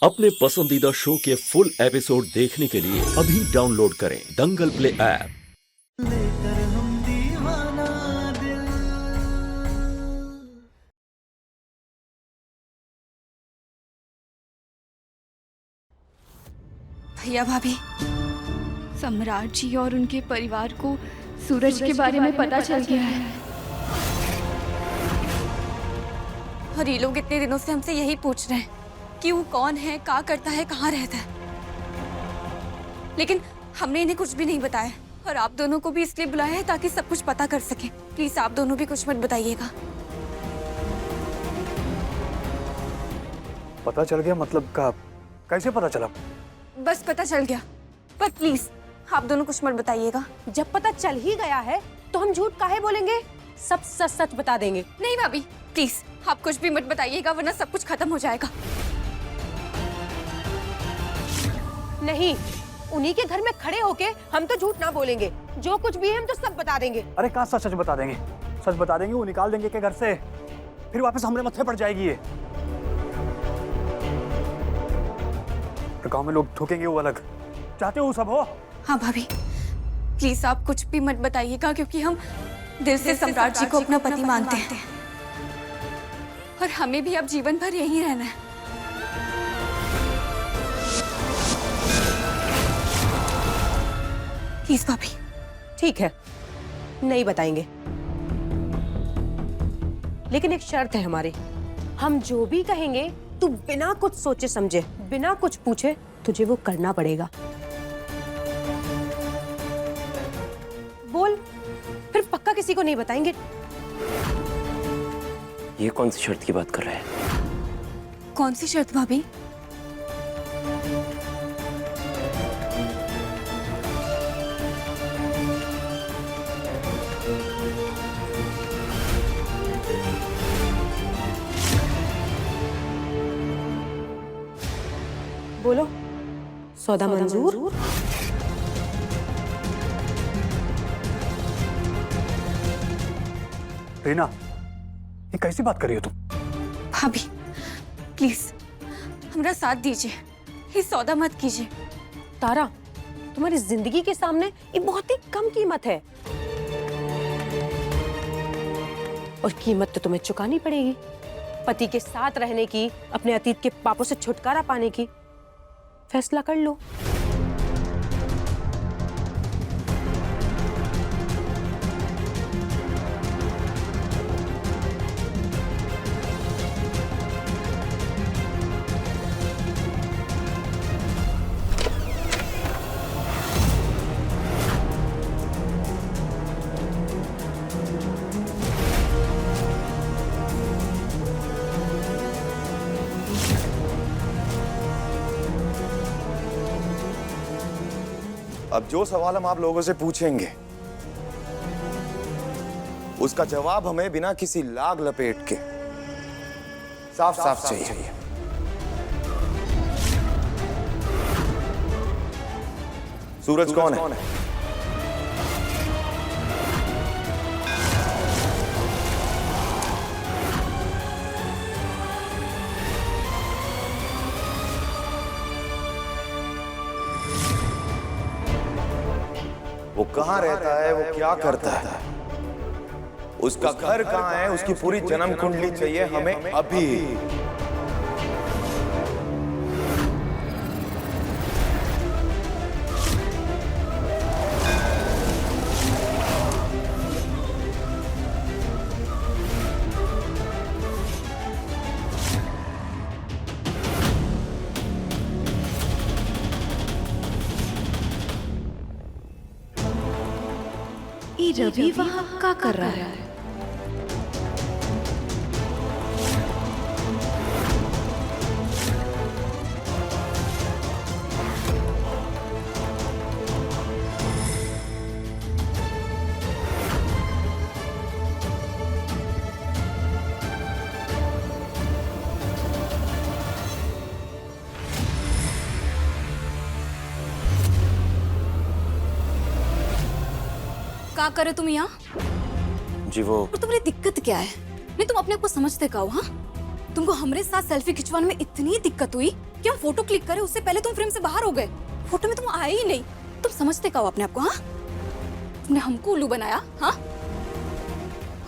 अपने पसंदीदा शो के फुल एपिसोड देखने के लिए अभी डाउनलोड करें दंगल प्ले ऐप। लेकर हम दीवाना दिल। भैया भाभी, सम्राट जी और उनके परिवार को सूरज के बारे में पता चल गया है और ये लोग इतने दिनों से हमसे यही पूछ रहे हैं कि वो कौन है, क्या करता है, कहाँ रहता है, लेकिन हमने इन्हें कुछ भी नहीं बताया और आप दोनों को भी इसलिए बुलाया है ताकि सब कुछ पता कर सके। प्लीज आप दोनों भी कुछ मत बताइएगा। पता चल गया मतलब का? कैसे पता चला? बस पता चल गया, पर प्लीज आप दोनों कुछ मत बताइएगा। जब पता चल ही गया है तो हम झूठ काहे बोलेंगे? सब सच सच बता देंगे। नहीं भाभी, प्लीज आप कुछ भी मत बताइएगा वरना सब कुछ खत्म हो जाएगा। नहीं, उन्हीं के घर में खड़े होके हम तो झूठ ना बोलेंगे। जो कुछ भी है हम तो सब बता देंगे। अरे कहाँ सच सच बता देंगे? सच बता देंगे, वो निकाल देंगे के घर से, फिर वापस हमारे मत्थे पड़ जाएगी ये। तो गांव में लोग ठोकेंगे वो अलग। चाहते हो सब हो? हाँ भाभी, प्लीज आप कुछ भी मत बताइएगा क्योंकि हम दिल से सम्राट जी को अपना पति मानते हैं और हमें भी अब जीवन भर यहीं रहना है। प्लीज भाभी। ठीक है, नहीं बताएंगे, लेकिन एक शर्त है हमारी। हम जो भी कहेंगे तू बिना कुछ सोचे समझे, बिना कुछ पूछे तुझे वो करना पड़ेगा। बोल, फिर पक्का किसी को नहीं बताएंगे। ये कौन सी शर्त की बात कर रहा है? कौन सी शर्त भाभी? बोलो, सौदा मंजूर? रीना, ये कैसी बात कर रही हो तुम? भाभी प्लीज हमारा साथ दीजिए, ये सौदा मत कीजिए। तारा, तुम्हारी जिंदगी के सामने ये बहुत ही कम कीमत है और कीमत तो तुम्हें चुकानी पड़ेगी। पति के साथ रहने की, अपने अतीत के पापों से छुटकारा पाने की। फैसला कर लो। अब जो सवाल हम आप लोगों से पूछेंगे उसका जवाब हमें बिना किसी लाग लपेट के साफ साफ चाहिए। सूरज कौन है? वो कहाँ रहता है, वो क्या करता है, उसका घर कहाँ है, उसकी पूरी जन्म कुंडली चाहिए हमें अभी। ये रवि वहाँ क्या कर रहा है? क्या करे तुम यहाँ? जी वो और तुम्हारी दिक्कत क्या है? नहीं तुम अपने आप को समझते का हो? हाँ, तुमको हमारे साथ सेल्फी खिंचवाने में इतनी दिक्कत हुई कि हम फोटो क्लिक करें उससे पहले तुम फ्रेम से बाहर हो गए। फोटो में तुम आए ही नहीं। तुम समझते क्या हो अपने आप को? हाँ, तुमने हमको उल्लू बनाया। हाँ,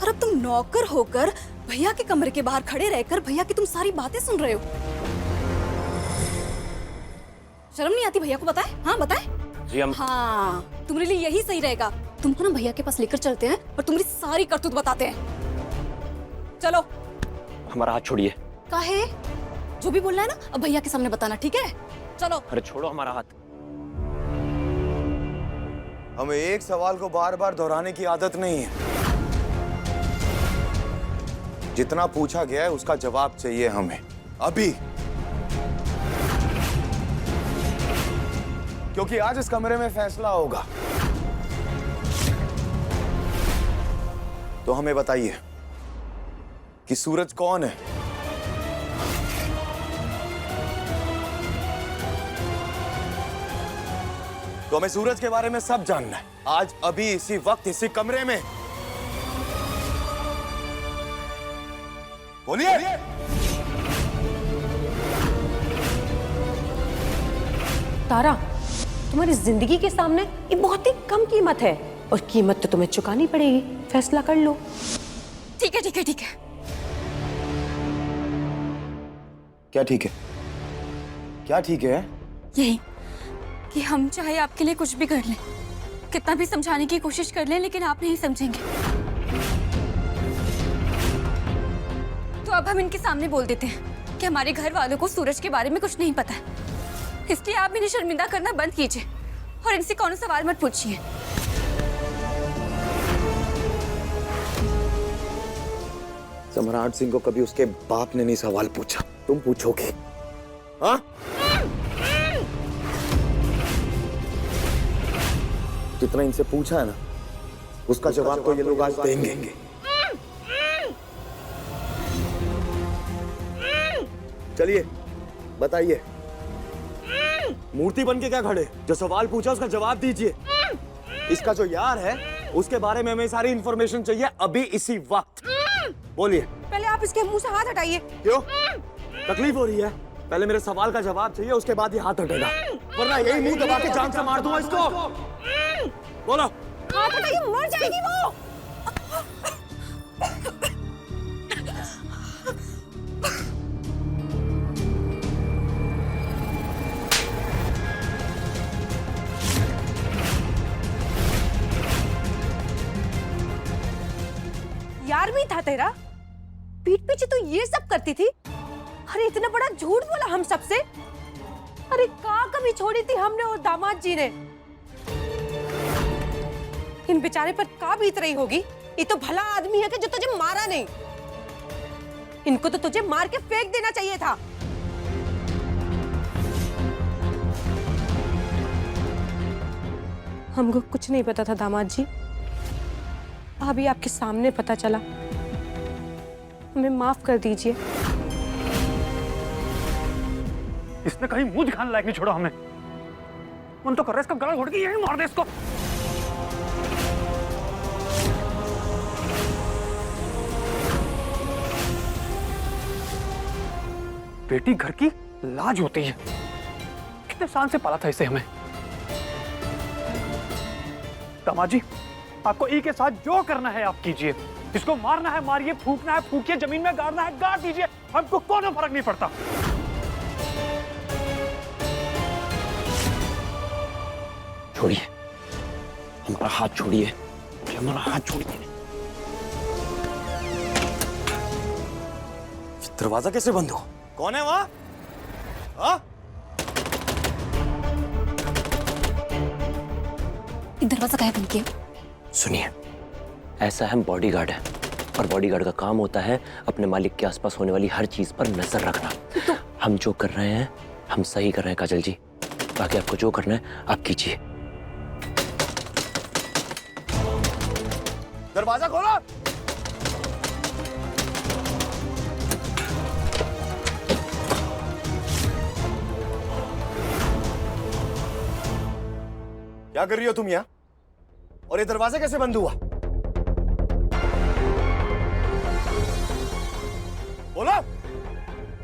और अब तुम नौकर होकर भैया के कमरे के बाहर खड़े रहकर भैया की तुम सारी बातें सुन रहे हो। शर्म नहीं आती भैया को? बताए, हाँ बताए। जी हम हाँ, तुम्हारे लिए यही सही रहेगा। तुमको ना भैया के पास लेकर चलते हैं और तुम्हारी सारी करतूत बताते हैं। चलो। हमारा हाथ छोड़िए। काहे? जो भी बोलना है ना अब भैया के सामने बताना, ठीक है? चलो। अरे छोड़ो हमारा हाथ। हमें एक सवाल को बार बार दोहराने की आदत नहीं है। जितना पूछा गया है उसका जवाब चाहिए हमें अभी, क्योंकि आज इस कमरे में फैसला होगा। तो हमें बताइए कि सूरज कौन है? तो हमें सूरज के बारे में सब जानना है, आज अभी इसी वक्त इसी कमरे में। बोलिए। तारा, तुम्हारी जिंदगी के सामने ये बहुत ही कम कीमत है और कीमत तो तुम्हें चुकानी पड़ेगी। फैसला कर लो। ठीक है ठीक है ठीक है। क्या ठीक है? क्या ठीक है? यही कि हम चाहे आपके लिए कुछ भी कर लें, कितना भी समझाने की कोशिश कर लें, लेकिन आप नहीं समझेंगे। तो अब हम इनके सामने बोल देते हैं कि हमारे घर वालों को सूरज के बारे में कुछ नहीं पता है, इसलिए आप इन्हें शर्मिंदा करना बंद कीजिए और इनसे कौन सवाल मत पूछिए। सम्राट सिंह को कभी उसके बाप ने नहीं सवाल पूछा, तुम पूछोगे? हाँ? जितना इनसे पूछा है ना उसका जवाब तो ये लोग आज देंगे। चलिए बताइए, मूर्ति बन के क्या खड़े? जो सवाल पूछा उसका जवाब दीजिए। इसका जो यार है उसके बारे में हमें सारी इंफॉर्मेशन चाहिए अभी इसी वक्त। बोलिए। पहले आप इसके मुंह से हाथ हटाइए। क्यों? तकलीफ हो रही है? पहले मेरे सवाल का जवाब चाहिए, उसके बाद ये हाथ हटेगा, वरना यही मुंह दबा के जान से मार दूंगा इसको। बोलो। हाथ हटाइए, मर जाएगी वो। यार भी था तेरा, पीठ पीछे तो ये सब करती थी। अरे इतना बड़ा झूठ बोला हम सबसे। अरे का कमी छोड़ी थी हमने और दामाद जी ने। इन बेचारे पर का बीत रही होगी। ये तो भला आदमी है कि जो तुझे मारा नहीं। इनको तो तुझे मार के फेंक देना चाहिए था। हमको कुछ नहीं पता था दामाद जी, अभी आपके सामने पता चला। हमें माफ कर दीजिए। इसने कहीं मुंह दिखाने लायक नहीं छोड़ा हमें। मन तो कर रहा है इसका गला घोट के यहीं मार दे इसको। बेटी घर की लाज होती है। कितने साल से पाला था इसे हमें। दामाद जी, आपको ई के साथ जो करना है आप कीजिए। इसको मारना है मारिए, फूकना है फूकिए, जमीन में गाड़ना है गाड़ दीजिए, हमको कोई फर्क नहीं पड़ता। छोड़िए, हमारा हाथ छोड़िए, हमारा हाथ छोड़िए। दरवाजा कैसे बंद हो? कौन है वहां? हाँ? दरवाजा काहे बंद किया? सुनिए, ऐसा हम बॉडीगार्ड है और बॉडीगार्ड का काम होता है अपने मालिक के आसपास होने वाली हर चीज पर नजर रखना। तो हम जो कर रहे हैं हम सही कर रहे हैं काजल जी, बाकी आपको जो करना है आप कीजिए। दरवाजा खोलो। क्या कर रही हो तुम यहाँ? और ये दरवाजा कैसे बंद हुआ? बोलो।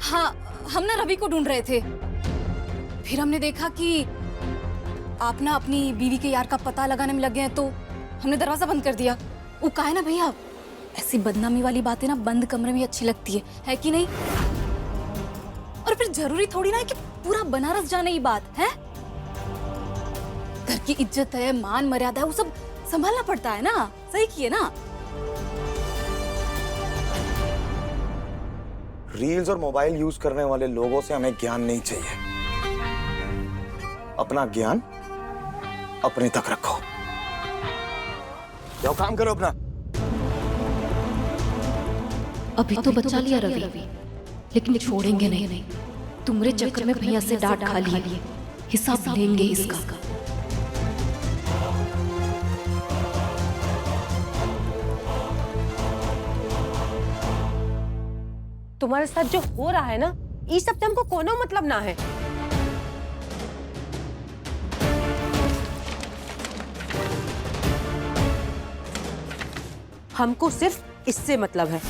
हाँ, हम ना रवि को ढूंढ रहे थे। फिर हमने देखा कि आप ना अपनी बीवी के यार का पता लगाने में लग गए हैं, तो हमने दरवाजा बंद कर दिया। वो कहा है ना भैया, ऐसी बदनामी वाली बातें ना बंद कमरे में अच्छी लगती है कि नहीं? और फिर जरूरी थोड़ी ना है कि पूरा बनारस जाने ही बात है। घर की इज्जत है, मान मर्यादा है, वो सब संभालना पड़ता है ना। सही किए ना? रील्स और मोबाइल यूज करने वाले लोगों से हमें ज्ञान नहीं चाहिए। अपना ज्ञान अपने तक रखो। जाओ काम करो अपना। अभी तो बचा लिया रवि, लेकिन छोड़ेंगे नहीं। तुम्हारे चक्कर में भैया से डांट खा लिए, हिसाब लेंगे इसका। तुम्हारे साथ जो हो रहा है ना, इस सब से हमको कोनो मतलब ना है। हमको सिर्फ इससे मतलब है।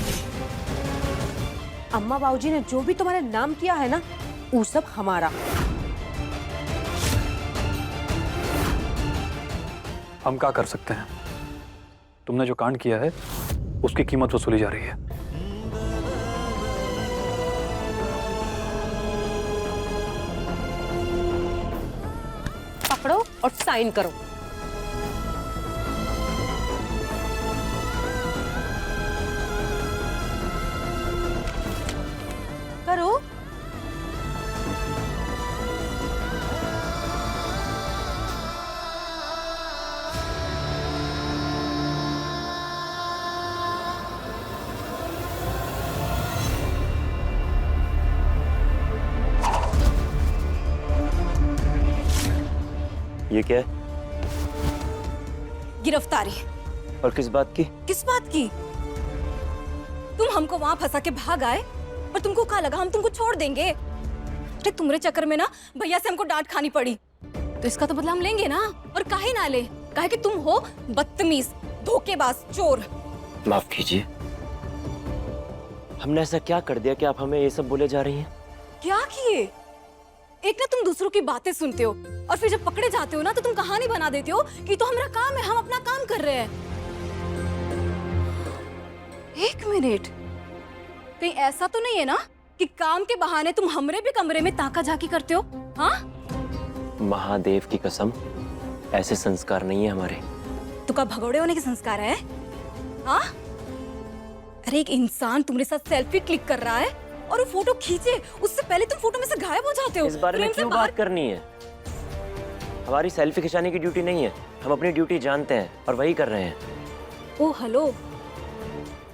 अम्मा बाबूजी ने जो भी तुम्हारे नाम किया है ना, वो सब हमारा। हम क्या कर सकते हैं? तुमने जो कांड किया है उसकी कीमत वसूली जा रही है। पकड़ो और साइन करो। करो। ये क्या है? गिरफ्तारी। और किस बात की? किस बात की? तुम हमको वहां फंसा के भाग आए और तुमको क्या लगा हम तुमको छोड़ देंगे? अरे तुम्हारे चक्कर में ना भैया से हमको डांट खानी पड़ी, तो इसका तो बदला हम लेंगे ना। और काहे ना ले, काहे कि तुम हो बदतमीज, धोखेबाज, चोर। माफ कीजिए, हमने ऐसा क्या कर दिया कि आप हमें ये सब बोले जा रही हैं? क्या किए? एक ना तुम दूसरों की बातें सुनते हो और फिर जब पकड़े जाते हो ना तो तुम कहानी बना देते हो कि तो हमारा काम है, हम अपना काम कर रहे हैं। एक मिनट, कहीं ऐसा तो नहीं है ना कि काम के बहाने तुम हमरे भी कमरे में ताका झाकी करते हो? हाँ? महादेव की कसम, ऐसे संस्कार नहीं है हमारे। तो क्या भगोड़े होने के संस्कार है? हाँ? अरे एक इंसान तुम्हारे साथ सेल्फी क्लिक कर रहा है और वो फोटो खींचे उससे पहले तुम फोटो में से गायब हो जाते हो। इस बारे में क्यों बात करनी है? हमारी सेल्फी खिंचाने की ड्यूटी नहीं है, हम अपनी ड्यूटी जानते हैं और वही कर रहे हैं। ओ हेलो,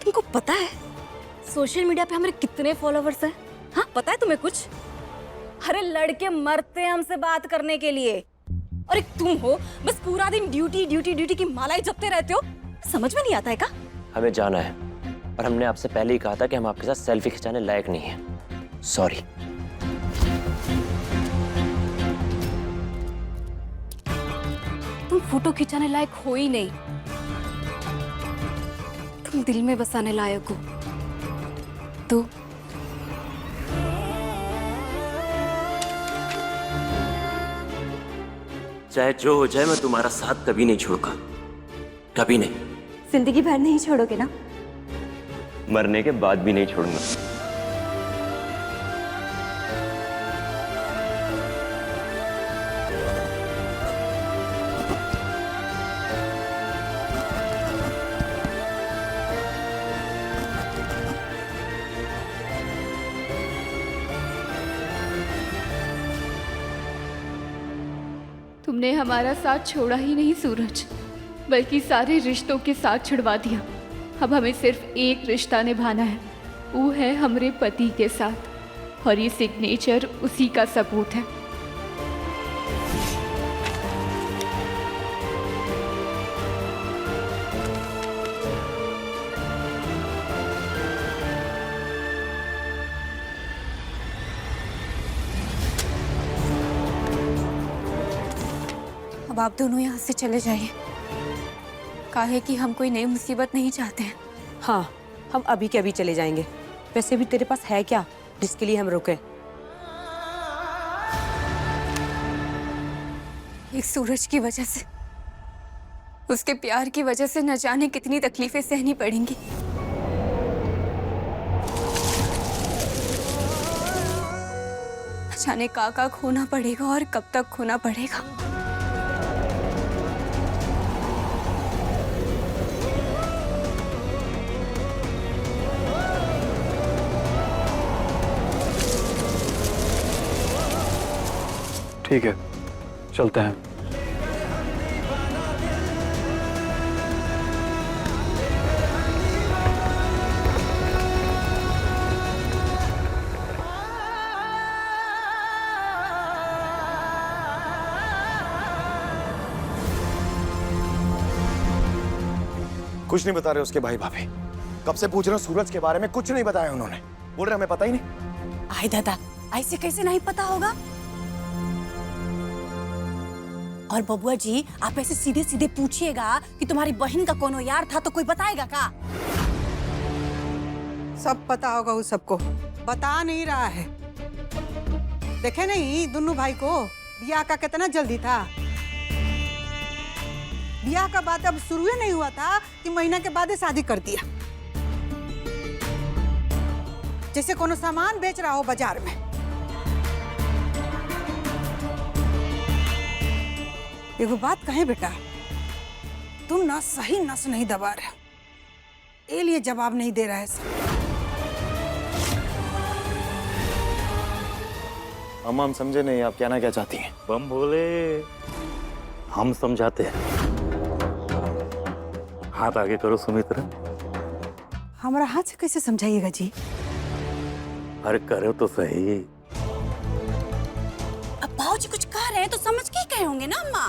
तुमको पता है सोशल मीडिया पे हमारे कितने फॉलोवर्स हैं? हाँ, पता है तुम्हें कुछ? अरे लड़के मरते हैं हमसे बात करने के लिए, और एक तुम हो बस पूरा दिन ड्यूटी ड्यूटी ड्यूटी की माला ही जपते रहते हो। समझ में नहीं आता है क्या? हमें जाना है और हमने आपसे पहले ही कहा था कि हम आपके साथ सेल्फी खिंचाने लायक नहीं है। सॉरी। तुम फोटो खिंचाने लायक हो ही नहीं, तुम दिल में बसाने लायक हो। तो चाहे जो हो जाए, मैं तुम्हारा साथ कभी नहीं छोड़ूंगा, कभी नहीं। जिंदगी भर नहीं छोड़ोगे ना? मरने के बाद भी नहीं छोड़ूंगा। तुमने हमारा साथ छोड़ा ही नहीं सूरज, बल्कि सारे रिश्तों के साथ छुड़वा दिया। अब हमें सिर्फ एक रिश्ता निभाना है, वो है हमारे पति के साथ, और ये सिग्नेचर उसी का सबूत है। अब आप दोनों यहाँ से चले जाइए, काहे कि हम कोई नई मुसीबत नहीं चाहते हैं। हाँ, हम अभी के अभी चले जाएंगे। वैसे भी तेरे पास है क्या जिसके लिए हम रुके? एक सूरज की वजह से, उसके प्यार की वजह से न जाने कितनी तकलीफें सहनी पड़ेंगी। न जाने का खोना पड़ेगा और कब तक खोना पड़ेगा। ठीक है, चलते हैं। कुछ नहीं बता रहे उसके भाई भाभी। कब से पूछ रहे हो सूरज के बारे में, कुछ नहीं बताया उन्होंने। बोल रहे हमें पता ही नहीं। आई दादा, ऐसे कैसे नहीं पता होगा? और बबुआ जी, आप ऐसे सीधे सीधे पूछिएगा कि तुम्हारी बहन का कोनो यार था तो कोई बताएगा का? सब पता होगा उस सबको, बता नहीं रहा है। देखे नहीं दोनों भाई को, ब्याह का कितना जल्दी था। ब्याह का बात अब शुरू ही नहीं हुआ था कि महीना के बाद ही शादी कर दिया, जैसे कोनो सामान बेच रहा हो बाजार में। एगो बात कहे बेटा, तुम ना सही नस नहीं दबा रहे, ये लिए जवाब नहीं दे रहा है सब। अम्मा हम समझे नहीं, आप कहना क्या चाहती हैं? बम भोले, हम समझाते हैं। हाथ आगे करो सुमित्रा। हमारा हाथ से कैसे समझाइएगा जी? अरे करो तो सही। अब भाऊजी कुछ कह रहे हैं तो समझ के ही कहे होंगे ना अम्मा।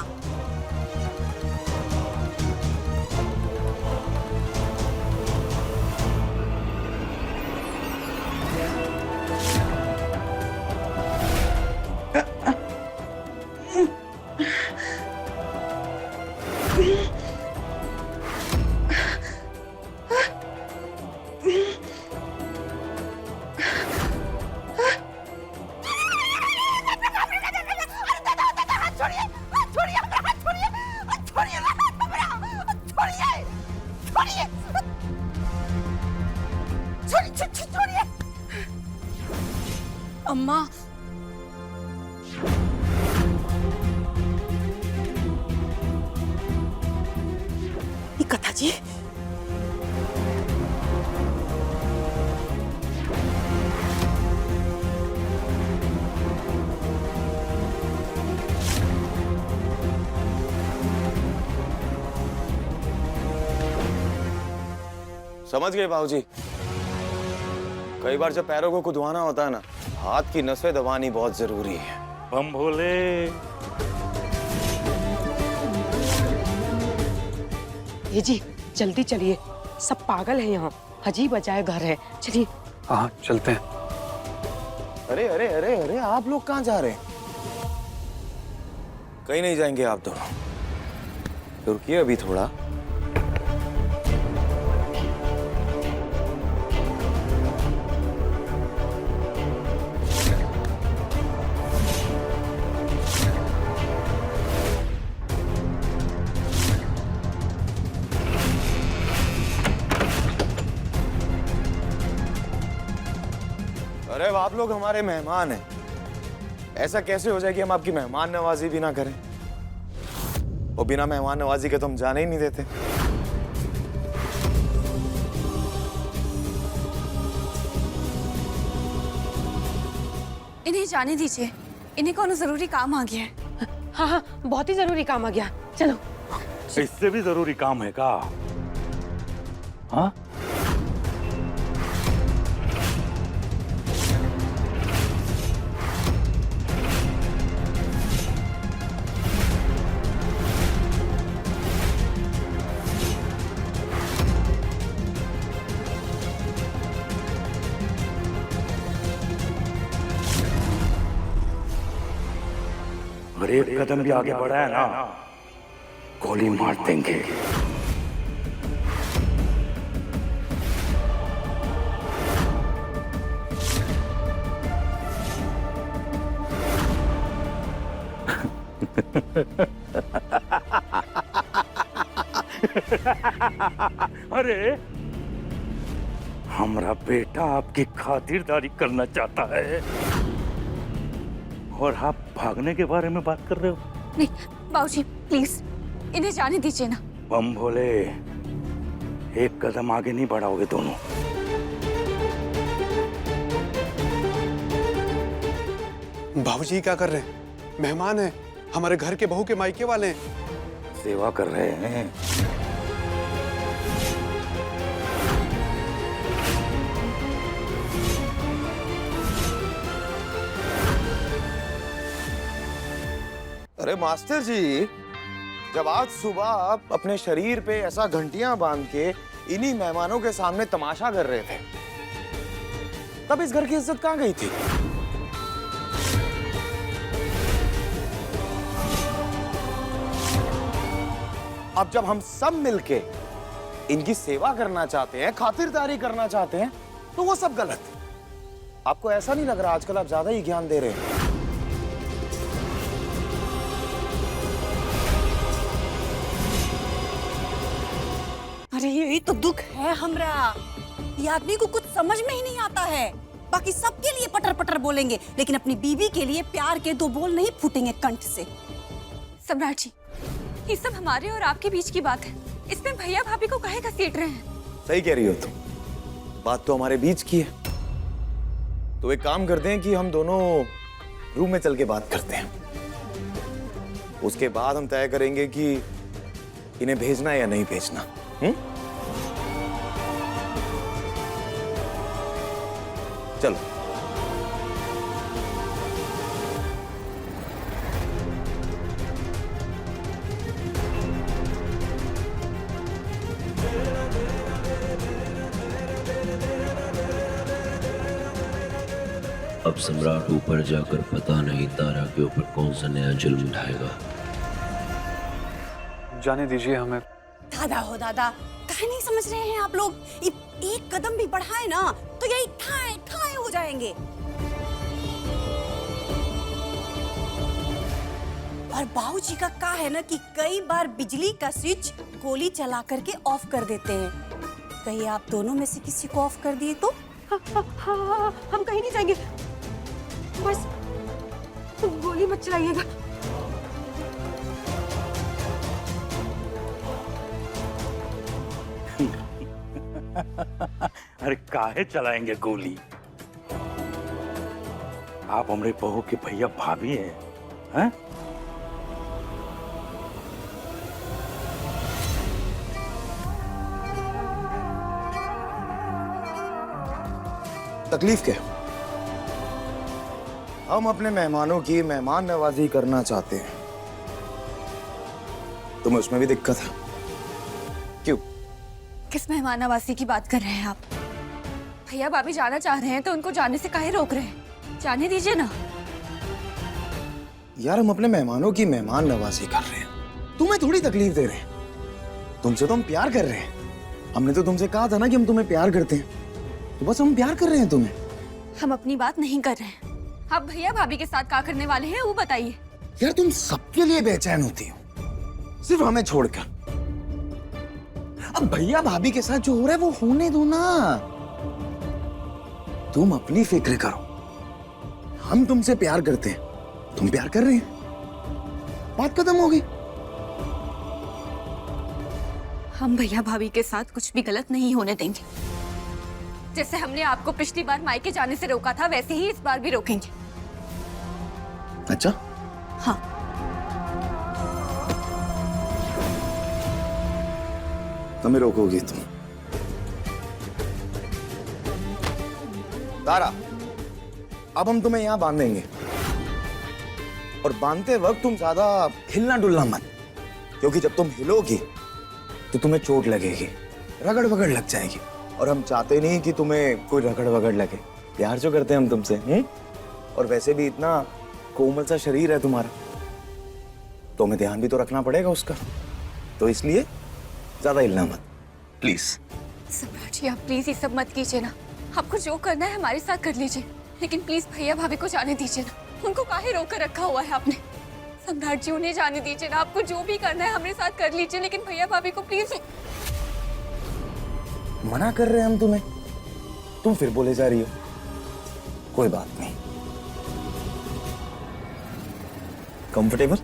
अम्मा, ये कथा जी, समझ गए बाबूजी। कई बार जब पैरों को खुदवाना होता है ना, हाथ की नसें दबानी बहुत जरूरी है। बम भोले। ये जी जल्दी चलिए, सब पागल है यहाँ, अजीब अजायब घर है। चलिए। हाँ चलते हैं। अरे अरे अरे अरे, आप लोग कहाँ जा रहे हैं? कहीं नहीं जाएंगे आप दोनों, रुकिए अभी थोड़ा। अरे आप लोग हमारे मेहमान हैं, ऐसा कैसे हो जाए कि हम आपकी मेहमान नवाजी भी ना करें? और बिना मेहमान नवाजी के तो हम जाने ही नहीं देते। इन्हें जाने दीजिए, इन्हें कोनो जरूरी काम आ गया है। हाँ हाँ, बहुत ही जरूरी काम आ गया, चलो। इससे भी जरूरी काम है का? हाँ? अगर एक कदम भी आगे बढ़ा है ना, गोली मार देंगे। अरे हमारा बेटा आपकी खातिरदारी करना चाहता है और आप भागने के बारे में बात कर रहे हो। नहीं बाबूजी प्लीज इन्हें जाने दीजिए ना। बम भोले, एक कदम आगे नहीं बढ़ाओगे दोनों। बाबूजी क्या कर रहे हैं? मेहमान हैं, हमारे घर के बहू के मायके वाले हैं। सेवा कर रहे हैं। अरे मास्टर जी, जब आज सुबह आप अपने शरीर पे ऐसा घंटियां बांध के इन्हीं मेहमानों के सामने तमाशा कर रहे थे, तब इस घर की इज्जत कहां गई थी? अब जब हम सब मिलके इनकी सेवा करना चाहते हैं, खातिरदारी करना चाहते हैं, तो वो सब गलत। आपको ऐसा नहीं लग रहा आजकल आप ज्यादा ही ज्ञान दे रहे हैं? अरे यही तो दुख है हमरा। ये आदमी को कुछ समझ में ही नहीं आता है। बाकी सबके लिए पटर पटर बोलेंगे, लेकिन अपनी बीवी के लिए प्यार के दो बोल नहीं फूटेंगे कंठ से। सम्राट जी, ये सब हमारे और आपके बीच की बात है, इसमें भैया भाभी को काहे घसीट रहे हैं? सही कह रही हो तुम, बात तो हमारे बीच की है। तो एक काम करते हैं कि हम दोनों रूम में चल के बात करते हैं। उसके बाद हम तय करेंगे कि इन्हें भेजना है या नहीं भेजना। चलो। अब सम्राट ऊपर जाकर पता नहीं तारा के ऊपर कौन सा नया जुल्म उठाएगा। जाने दीजिए हमें। दादा हो दादा, काहे नहीं समझ रहे हैं आप लोग? एक कदम भी बढ़ाए ना तो यही ठाए ठाए हो जाएंगे। और बाबूजी का क्या है ना कि कई बार बिजली का स्विच गोली चला करके ऑफ कर देते हैं। कहीं आप दोनों में से किसी को ऑफ कर दिए तो? हाँ, हम कहीं नहीं जाएंगे, बस गोली मत चलाइएगा। अरे काहे चलाएंगे गोली? आप हमारे बहू के भैया भाभी हैं? तकलीफ क्या? हम अपने मेहमानों की मेहमान नवाजी करना चाहते हैं। तुम्हें उसमें भी दिक्कत है? क्यों? किस मेहमान नवाजी की बात कर रहे हैं आप? भैया भाभी जाना चाह रहे हैं तो उनको जाने से काहे रोक रहे हैं? जाने दीजिए ना। यार हम अपने मेहमानों की मेहमान नवाजी कर रहे हैं, तुम्हें थोड़ी तकलीफ दे रहे हैं। तुमसे तो हम प्यार कर रहे हैं। हमने तो तुमसे कहा था ना कि हम तुम्हें प्यार करते हैं, तो बस हम प्यार कर रहे हैं तुम्हें। हम अपनी बात नहीं कर रहे हैं। आप भैया भाभी के साथ क्या करने वाले हैं वो बताइए। यार तुम सबके लिए बेचैन होती हो, सिर्फ हमें छोड़कर। अब भैया भाभी के साथ जो हो रहा है वो होने दो ना। तुम अपनी फिक्र करो। हम तुमसे प्यार करते हैं, तुम प्यार कर रहे हैं, बात खत्म हो गई। हम भैया भाभी के साथ कुछ भी गलत नहीं होने देंगे। जैसे हमने आपको पिछली बार मायके जाने से रोका था, वैसे ही इस बार भी रोकेंगे। अच्छा? हाँ। हमें रोकोगी तुम? तारा, अब हम तुम्हें यहां बांधेंगे, और बांधते वक्त तुम ज्यादा हिलना डुलना मत, क्योंकि जब तुम हिलोगी तो तुम्हें चोट लगेगी, रगड़ वगड़ लग जाएगी, और हम चाहते नहीं कि तुम्हें कोई रगड़ वगड़ लगे। प्यार जो करते हैं हम तुमसे, और वैसे भी इतना कोमल सा शरीर है तुम्हारा, तो हमें ध्यान भी तो रखना पड़ेगा उसका। तो इसलिए ज्यादा हिलना मत, प्लीज। सम्राट जी, आप प्लीज ये सब मत कीजिए ना। आपको जो करना है हमारे साथ कर लीजिए, लेकिन प्लीज भैया भाभी को जाने दीजिए ना। उनको काहे रोक कर रखा हुआ है आपने? सम्राट जी उन्हें जाने दीजिए ना, आपको जो भी करना है हमारे साथ कर लीजिए, लेकिन भैया भाभी को प्लीज। मना कर रहे हैं हम तुम्हें, तुम फिर बोले जा रही हो। कोई बात नहीं। कंफर्टेबल?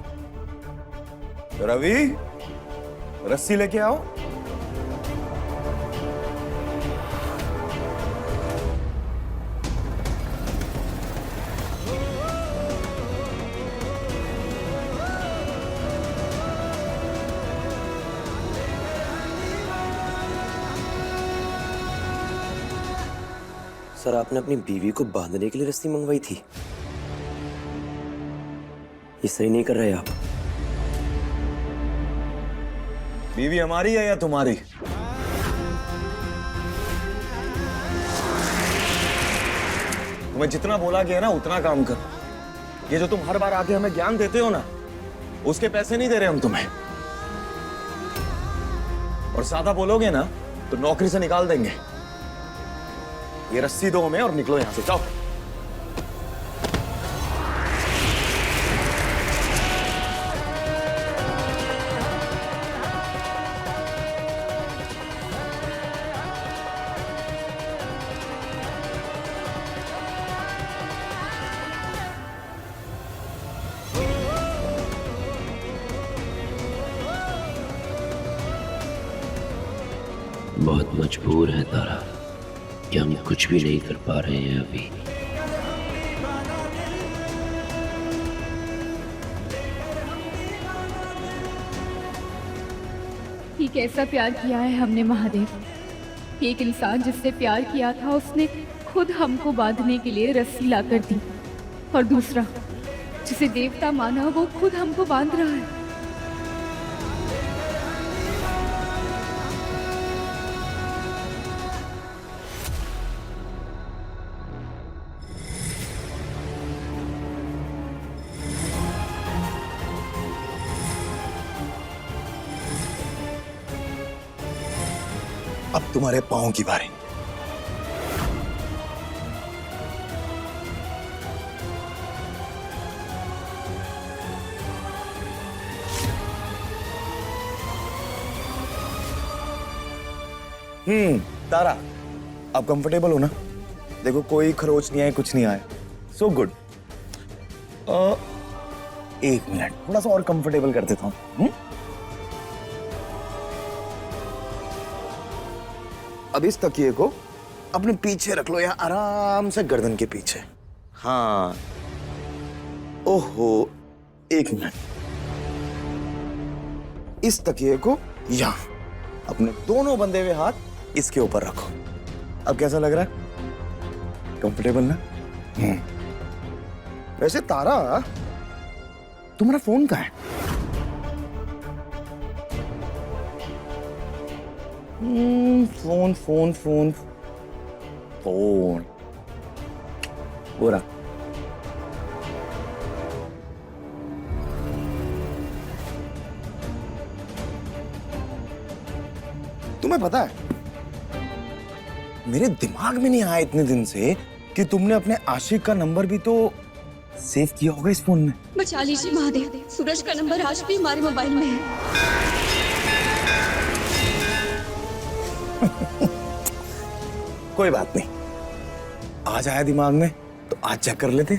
रवि, रस्सी लेके आओ। सर, आपने अपनी बीवी को बांधने के लिए रस्सी मंगवाई थी? ये सही नहीं कर रहे आप। बीवी हमारी है या तुम्हारी? तुम्हें जितना बोला गया ना उतना काम कर। ये जो तुम हर बार आके हमें ज्ञान देते हो ना, उसके पैसे नहीं दे रहे हम तुम्हें। और ज्यादा बोलोगे ना तो नौकरी से निकाल देंगे। ये रस्सी दो हमें और निकलो यहां से, जाओ। बहुत मजबूर है तारा कि हम कुछ भी नहीं कर पा रहे हैं अभी। ये कैसा प्यार किया है हमने महादेव। एक इंसान जिससे प्यार किया था उसने खुद हमको बांधने के लिए रस्सी ला कर दी, और दूसरा जिसे देवता माना वो खुद हमको बांध रहा है। अब तुम्हारे पांव की बारी। तारा, अब कंफर्टेबल हो ना? देखो कोई खरोच नहीं आए, कुछ नहीं आए। So good. एक मिनट, थोड़ा सा और कंफर्टेबल कर देता हूं। अब इस तकिए को अपने पीछे रख लो, यहाँ आराम से गर्दन के पीछे। हाँ। ओहो, एक मिनट। इस तकिए को यहाँ अपने दोनों बंधे हुए हाथ इसके ऊपर रखो। अब कैसा लग रहा है? कंफर्टेबल ना? वैसे तारा, तुम्हारा फोन कहाँ है? फोन फोन फोन फोन हो रहा। तुम्हें पता है, मेरे दिमाग में नहीं आया इतने दिन से कि तुमने अपने आशिक का नंबर भी तो सेव किया होगा इस फोन में। बचा लीजिए महादेव, सूरज का नंबर आज भी हमारे मोबाइल में है। कोई बात नहीं, आज आया दिमाग में तो आज चेक कर लेते।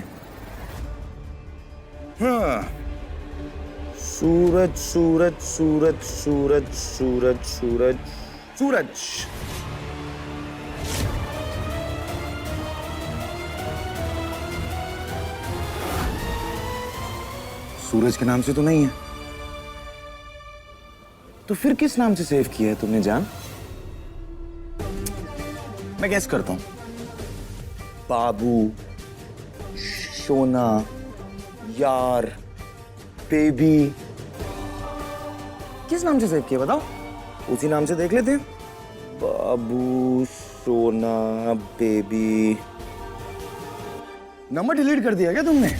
हाँ, सूरज सूरज सूरज सूरज सूरज सूरज सूरज। सूरज के नाम से तो नहीं है, तो फिर किस नाम से सेव किया है तुमने जान? मैं गैस करता हूं, बाबू, सोना, यार, बेबी। किस नाम से सेव किया बताओ? उसी नाम से देख लेते हैं। बाबू, सोना, बेबी। नंबर डिलीट कर दिया क्या तुमने?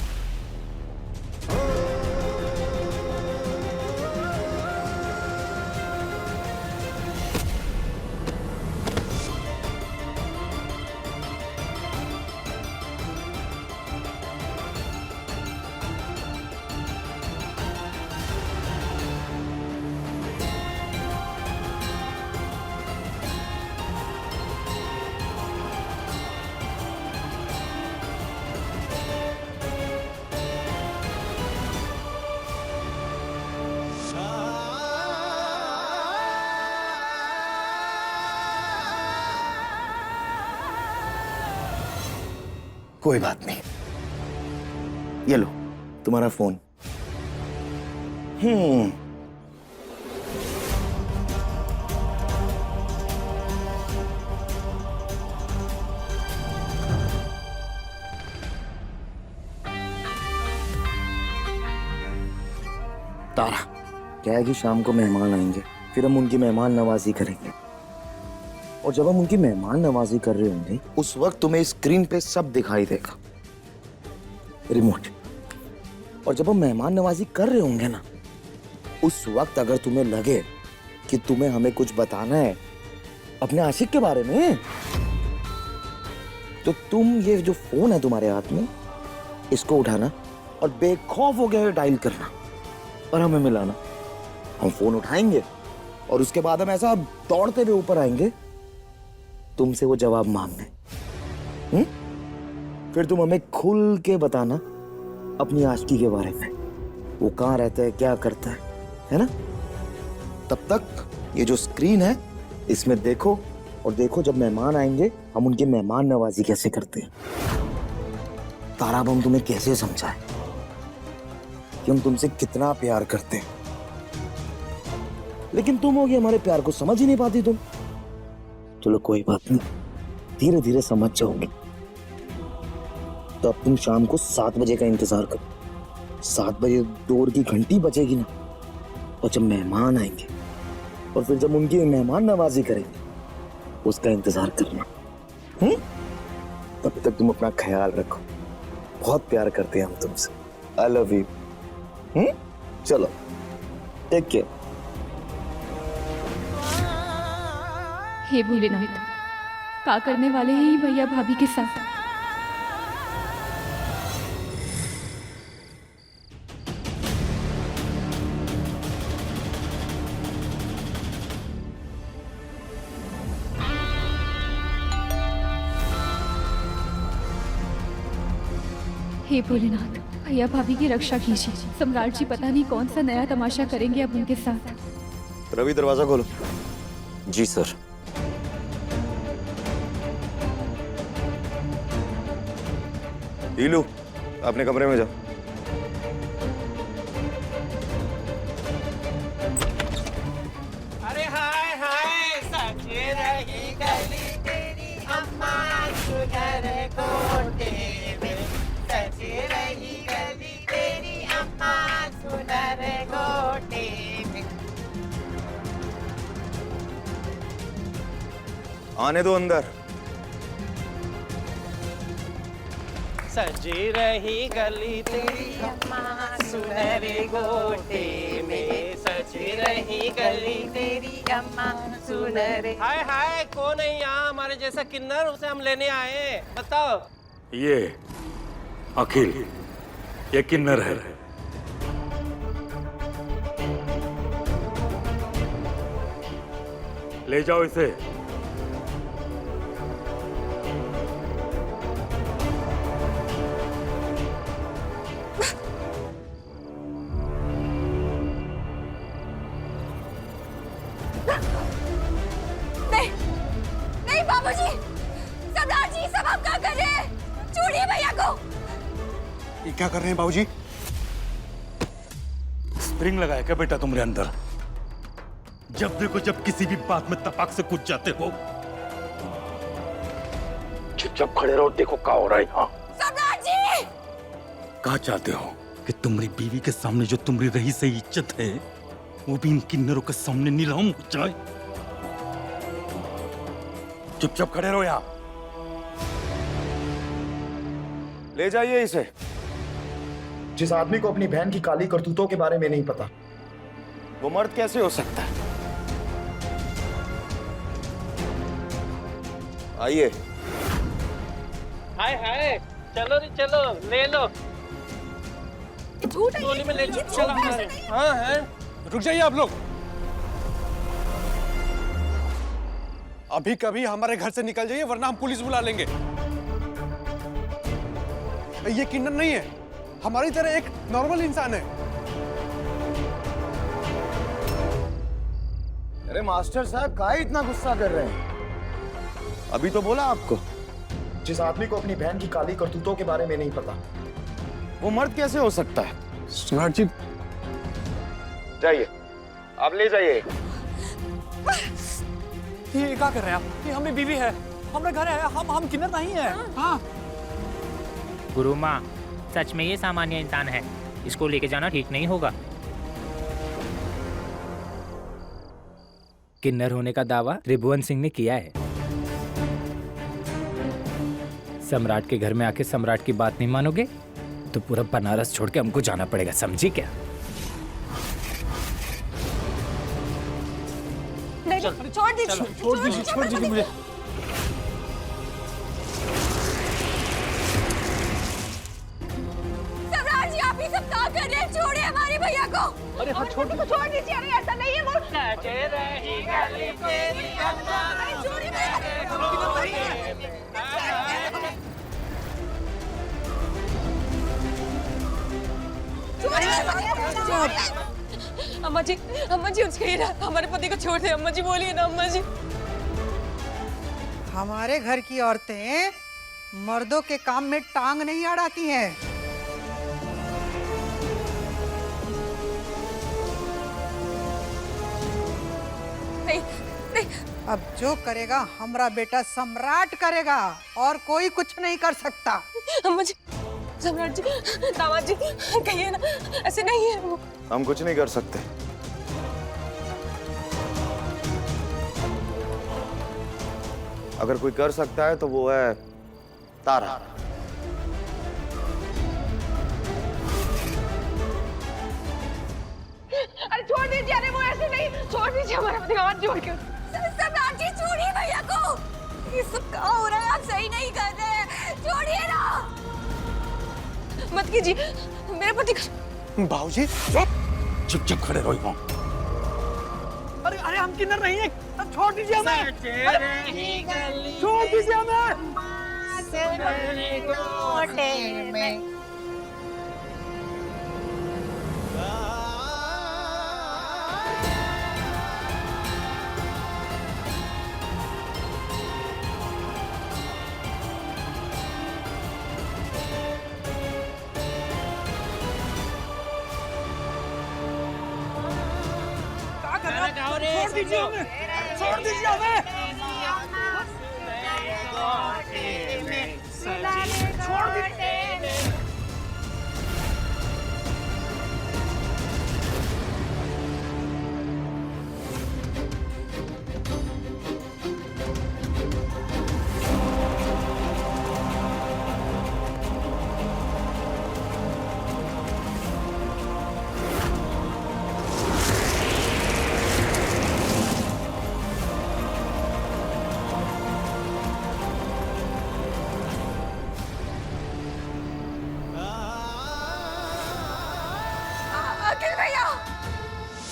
कोई बात नहीं, ये लो तुम्हारा फोन। तारा, क्या है कि शाम को मेहमान आएंगे, फिर हम उनकी मेहमान नवाजी करेंगे, और जब हम उनकी मेहमान नवाजी कर रहे होंगे उस वक्त तुम्हें स्क्रीन पे सब दिखाई देगा, रिमोट। और जब हम मेहमान नवाजी कर रहे होंगे ना, उस वक्त अगर तुम्हें लगे कि तुम्हें हमें कुछ बताना है अपने आशिक के बारे में, तो तुम ये जो फोन है तुम्हारे हाथ में, इसको उठाना और बेखौफ हो गए डायल करना और हमें मिलाना। हम फोन उठाएंगे और उसके बाद हम ऐसा दौड़ते हुए ऊपर आएंगे तुमसे वो जवाब मांगने। फिर तुम हमें खुल के बताना अपनी आशिकी के बारे में, वो कहाँ रहता है, क्या करता है ना? तब तक ये जो स्क्रीन है इसमें देखो, और देखो जब मेहमान आएंगे हम उनकी मेहमान नवाजी कैसे करते हैं। तारा, अब हम तुम्हें कैसे समझाएं कि हम तुमसे कितना प्यार करते हैं, लेकिन तुम होगी हमारे प्यार को समझ ही नहीं पाती तुम। चलो कोई बात नहीं, धीरे धीरे समझ जाओगे। तो अब तुम शाम को 7 बजे का इंतजार करो। 7 बजे डोर की घंटी बजेगी ना, और जब मेहमान आएंगे और फिर जब उनकी मेहमान नवाजी करेंगे उसका इंतजार करना। तब तक तुम अपना ख्याल रखो, बहुत प्यार करते हैं हम तुमसे। I love you. चलो टेक केयर। हे भोलेनाथ, का करने वाले हैं ही भैया भाभी के साथ? हे भोलेनाथ, भैया भाभी की रक्षा कीजिए। सम्राट जी पता नहीं कौन सा नया तमाशा करेंगे अब उनके साथ। रवि, दरवाजा खोलो। जी सर। हीलू, अपने कमरे में जाओ। अरे हाय हाय, सच रही गली तेरी अम्मा सुधर कोटे में, सच रही गली तेरी अम्मा सुधर कोटे में। आने दो अंदर। सजी रही गली तेरी अम्मा सुनहरे गोटे में, सजी रही गली तेरी अम्मा सुनहरे। हाय हाय, कौन है यहाँ हमारे जैसा किन्नर, उसे हम लेने आए, बताओ। ये अखिल, ये किन्नर है। ले जाओ इसे। नहीं बाबूजी, सम्राट जी, सब आप क्या कर रहे हैं? छोड़िए भैया को। ये क्या कर रहे हैं बाबूजी? स्प्रिंग लगाया क्या बेटा तुम्हारे अंदर? जब देखो जब किसी भी बात में तपाक से कूद जाते हो। चुपचाप खड़े रहो, देखो क्या हो रहा है यहाँ। सम्राट जी! कहा चाहते हो कि तुम्हारी बीवी के सामने जो तुम्हारी रही सही इज्जत है वो भी इन किन्नरों के सामने नीलाम हो जाए? चुपचाप खड़े रहो यहाँ। ले जाइए इसे। जिस आदमी को अपनी बहन की काली करतूतों के बारे में नहीं पता, वो मर्द कैसे हो सकता है? आइए। हाय हाय, चलो रे चलो, ले लो। झूठ है गोली में ले ये, चलो हमारे। हाँ है। रुक जाइए आप लोग। अभी कभी हमारे घर से निकल जाइए वरना हम पुलिस बुला लेंगे। ये किन्नर नहीं है, हमारी तरह एक नॉर्मल इंसान है। अरे मास्टर साहब, काहे इतना गुस्सा कर रहे हैं? अभी तो बोला आपको जिस आदमी को अपनी बहन की काली करतूतों के बारे में नहीं पता, वो मर्द कैसे हो सकता है? सम्राट जी, जाइए, आप ले जाइए। ये क्या कर रहे हैं आप? ये हमें बीवी है, हमारा घर है, हम किन्नर नहीं है। हाँ। गुरु माँ, सच में ये सामान्य इंसान है, इसको लेके जाना ठीक नहीं होगा। किन्नर होने का दावा त्रिभुवन सिंह ने किया है। सम्राट के घर में आके सम्राट की बात नहीं मानोगे तो पूरा बनारस छोड़ के हमको जाना पड़ेगा, समझी क्या? छोड़ दीजिए मुझे। सम्राट जी, आप ही सब क्या कर रहे हैं? छोड़िए हमारे भैया को। अरे हाँ, छोड़ दीजिए। छोड़ दीजिए। अरे ऐसा नहीं है वो। अम्मा जी उसके ही हमारे पति को छोड़ दे। अम्मा जी बोलिए ना अम्मा जी। हमारे घर की औरतें मर्दों के काम में टांग नहीं अड़ाती हैं। नहीं। अब जो करेगा हमारा बेटा सम्राट करेगा, और कोई कुछ नहीं कर सकता। अम्मा जी, सम्राट जी, दामाद जी, कहिए ना, ऐसे नहीं है वो। हम कुछ नहीं कर सकते। अगर कोई कर सकता है तो वो है तारा। अरे छोड़ दीजिए। अरे वो ऐसे नहीं, छोड़ दीजिए हमारा पति, हाथ जोड़ के। सम्राट जी, छोड़िए भैया को। ये सब क्या हो रहा है? आप सही नहीं कर रहे। छोड़िए ना। मत कीजिए मेरे पति को। बाबूजी, चुप खड़े रहो वहाँ। अरे हम किन्नर नहीं है, अब छोड़ दीजिए हमें। छोड़ दीजिए हमें। छोड़ दीजिए हमें। छोड़ दीजिए हमें। छोड़ दीजिए।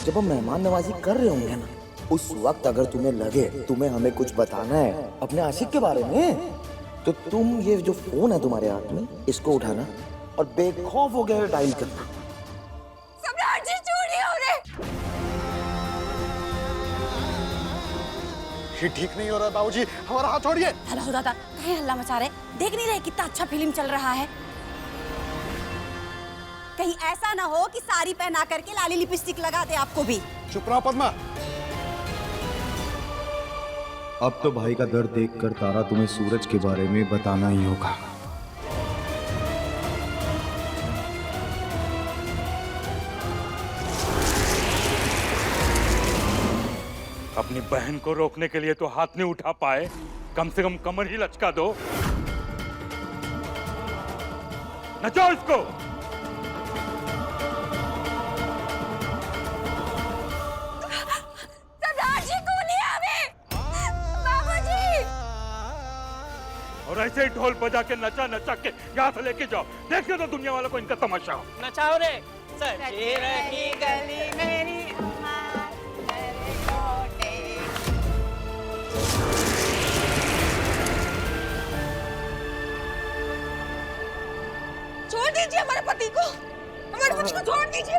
जब हम मेहमान नवाजी कर रहे होंगे ना, उस वक्त अगर तुम्हें लगे तुम्हें हमें कुछ बताना है अपने आशिक के बारे में, तो तुम ये जो फोन है तुम्हारे हाथ में, इसको उठाना और बेखौफ हो गए डायल करना। सम्राट जी, छोड़िए उन्हें। ये ठीक नहीं हो रहा है बाबूजी, हमारा हाथ छोड़िए। हेलो दादा, कहीं हल्ला मचा रहे? देख नहीं रहे कितना अच्छा फिल्म चल रहा है? कहीं ऐसा ना हो कि साड़ी पहना करके लाली लिपस्टिक लगा दे आपको भी। चुप रहो पद्मा। अब तो भाई का दर्द देखकर तारा तुम्हें सूरज के बारे में बताना ही होगा। अपनी बहन को रोकने के लिए तो हाथ नहीं उठा पाए, कम से कम कमर ही लचका दो। नचाओ इसको। और ऐसे ही ढोल बजा के नचा के यहाँ से लेके जाओ, देखिए तो दुनिया वालों को इनका तमाशा हो। नचाओ रे। सजी रही गली मेरी अम्मा, मेरे कोटे। छोड़ दीजिए हमारे पति को, हमारे पति को छोड़ दीजिए।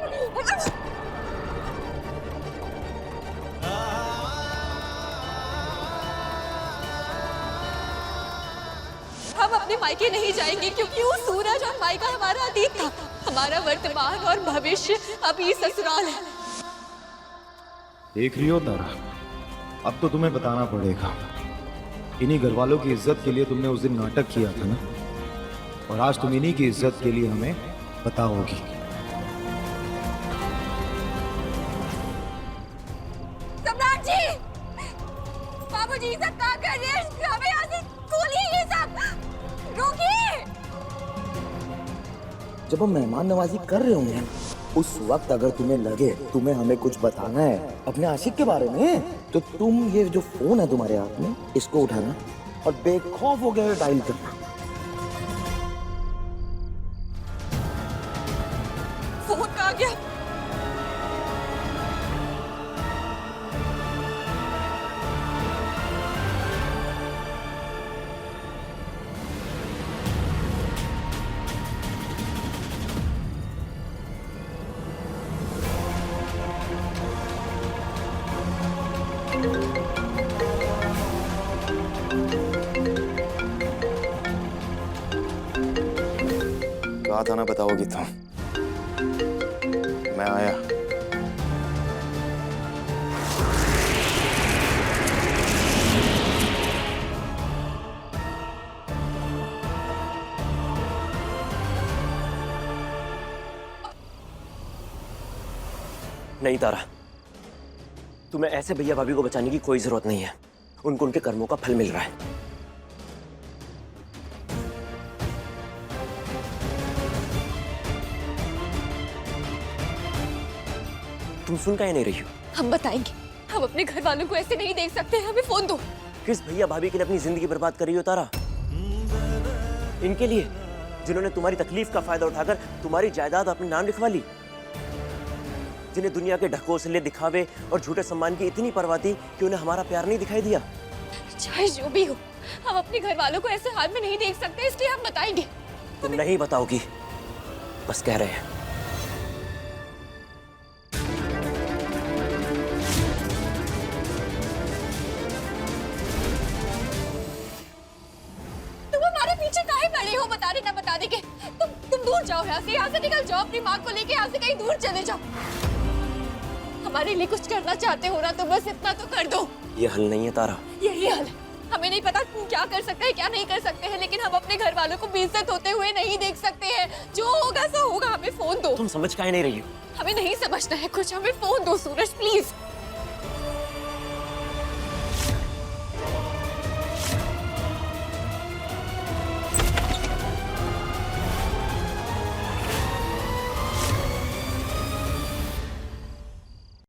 अपने मायके नहीं जाएंगे क्योंकि वो सूरज और मायका हमारा अतीत था। हमारा वर्तमान और भविष्य अभी ससुराल है। देख रही हो तारा, अब तो तुम्हें बताना पड़ेगा। इन्हीं घर वालों की इज्जत के लिए तुमने उस दिन नाटक किया था ना, और आज तुम इन्हीं की इज्जत के लिए हमें बताओगी। सम्राट जी, बाबूजी सब काम कर रहे हैं, हमें यहाँ से खोलिए ये सब, रोकिए। जब हम मेहमान नवाजी कर रहे होंगे उस वक्त अगर तुम्हें लगे तुम्हें हमें कुछ बताना है अपने आशिक के बारे में, तो तुम ये जो फोन है तुम्हारे हाथ में, इसको उठाना और बेखौफ हो गए डायल करना। फोन कहाँ गया? कहा था ना बताओगी तो। मैं आया। नहीं तारा, तुम्हें ऐसे भैया भाभी को बचाने की कोई जरूरत नहीं है। उनको उनके कर्मों का फल मिल रहा है। तुम सुन काहे नहीं रही हो? हम बताएंगे, हम अपने घर वालों को ऐसे नहीं देख सकते, हमें फोन दो। किस भैया भाभी के लिए अपनी जिंदगी बर्बाद कर रही हो तारा? इनके लिए जिन्होंने तुम्हारी तकलीफ का फायदा उठाकर तुम्हारी जायदाद अपने नाम लिखवा ली, जिन्हें दुनिया के ढकोसले, दिखावे और झूठे सम्मान की इतनी परवाह थी कि उन्हें हमारा प्यार नहीं दिखाई दिया। चाहे जो भी हो, हम अपने घर वालों को ऐसे हाल में नहीं देख सकते, इसलिए हम बताएंगे। तुम नहीं बताओगी, बस कह रहे हैं। तुम हमारे पीछे काहे पड़े हो बताने न बताने के? तुम दूर जाओ यहाँ से निकल जाओ, अपनी माँ को लेके यहाँ से कहीं दूर चले जाओ। हमारे लिए कुछ करना चाहते हो ना, तो बस इतना तो कर दो। ये हल नहीं है तारा। यही हल है। हमें नहीं पता तुम क्या कर सकते हैं क्या नहीं कर सकते हैं, लेकिन हम अपने घर वालों को बेइज्जत होते हुए नहीं देख सकते हैं। जो होगा सो होगा, हमें फोन दो। तुम समझ काहे नहीं रही हो? हमें नहीं समझना है कुछ, हमें फोन दो सूरज प्लीज।